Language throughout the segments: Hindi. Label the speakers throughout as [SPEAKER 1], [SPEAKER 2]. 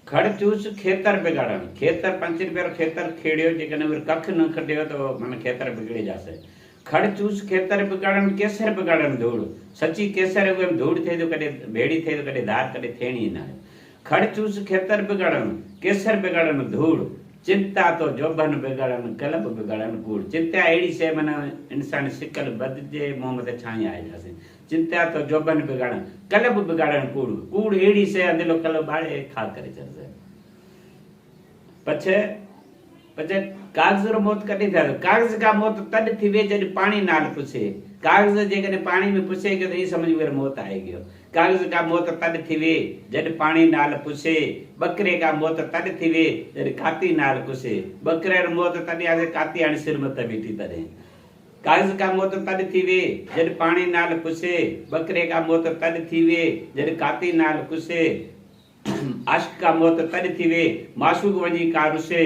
[SPEAKER 1] खड़ चूस खेतर बिगाड़न। खेतर 5 रुपया खेतर खेड़ियो जेकने वर कख न खड्यो तो मन खेतर बिगड़ी जासे। खड़ चूस खेतर बिगाड़न केसर बिगाड़न धूड़। सच्ची केसर है धूड़ थे तो कदे भेड़ी थे तो कदे धार कदे थेणी ना। खड़ चूस खेतर बिगाड़न केसर बिगाड़न धूड़। चिंता तो जोबन बिगाड़न कलब बिगाड़न कूड़। चिंता एड़ी से मन इंसान सिकल बदजे मोहम्मद छाई आए जासे। चिंता तो जोबन बिगाड़न कलब बिगाड़न कूड़। कूड़ एड़ी से अंदलो कलब बाड़े खा करे चलसे। पछे पछे कागज रो मौत कदी थाय। कागज का मौत तद थी वे जद पानी नाल पुछे। कागज जे कने पानी में पुछे के तो ई समझ में मौत आए गयो। कागज का मौत तद थी वे जद पानी नाल पुछे। बकरे का मौत तद थी वे जद काती नाल पुछे। बकरे रो मौत तद आजे काती आने सिर मत बीठी तरे। कागज का मौत तद थी वे जद पानी नाल पुछे। बकरे का मौत तद थी वे जद काती नाल पुछे। आशिक का मौत तद थी वे मासूक वनी का रुसे।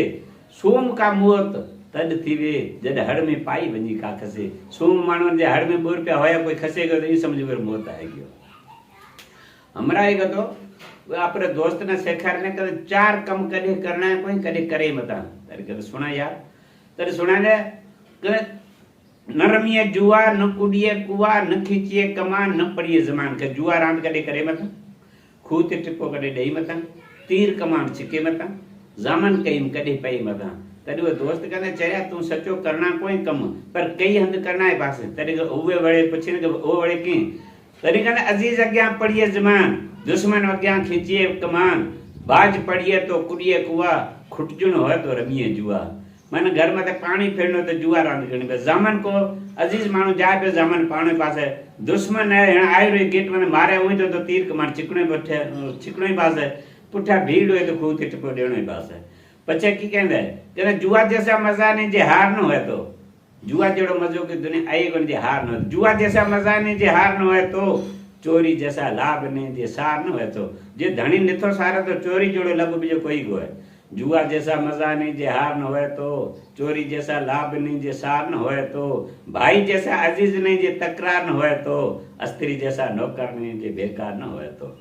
[SPEAKER 1] सोम का मौत तद थी वे जद हड़ में पाई वनी का खसे। सोम मानो जे हड़ में 2 रुपया होया कोई खसे गयो तो ई समझ में मौत आए गयो। हमरा एक तो अपने दोस्त ने शेखर कर 4 कम कदे करना है कोई कदे करे मता। तेरे कर सुना यार तेरे सुना ने न रमिए जुआ न कुड़िए कुआ न खींचिए कमान न पड़िए जमान के जुआ रांद कदे करे मता। खूत टिपो कदे दई मता। तीर कमान छिके मता। जामन कईम कदे पई मता। तरी वो दोस्त कहने चरिया तू सचो करना कोई कम पर कई हंद करना है पासे। तरी उवे वड़े पूछे ने ओ वड़े की तरी कहने अजीज अग्या पड़िए जमान दुश्मन अग्या खींचिए कमान। बाज पड़िए तो कुड़िए कुआ खुटजुन हो तो रमिए जुआ। मैंने घर में पानी फेरनो तो जुआ रांद करनी पे। जामन को अजीज मानो जाए पे जामन पानी पासे। दुश्मन है आयो रे गेट में मारे हुई तो तीर कमान चिकने बैठे चिकनो ही पास है। पुठा भीड़ हुए तो खूत टिपो देनो ही पास है। पछे की कहंदे जुआ जैसा मजा नहीं जे हार न होए तो। जुआ जेड़ो मजो की दुनिया आई कोन जे हार न। जुआ जैसा मजा नहीं जे हार न होए तो। चोरी जैसा लाभ नहीं जे सार न होए तो। जे धनी निथो सारे तो चोरी जोड़ो लगो बीजो कोई को है। जुआ जैसा मजा नहीं जे हार न होए तो। चोरी जैसा लाभ नहीं जे सार न होए तो। भाई जैसा अजीज नहीं जे तकरार न होए तो। स्त्री जैसा नौकर नहीं जे बेकार न होए तो।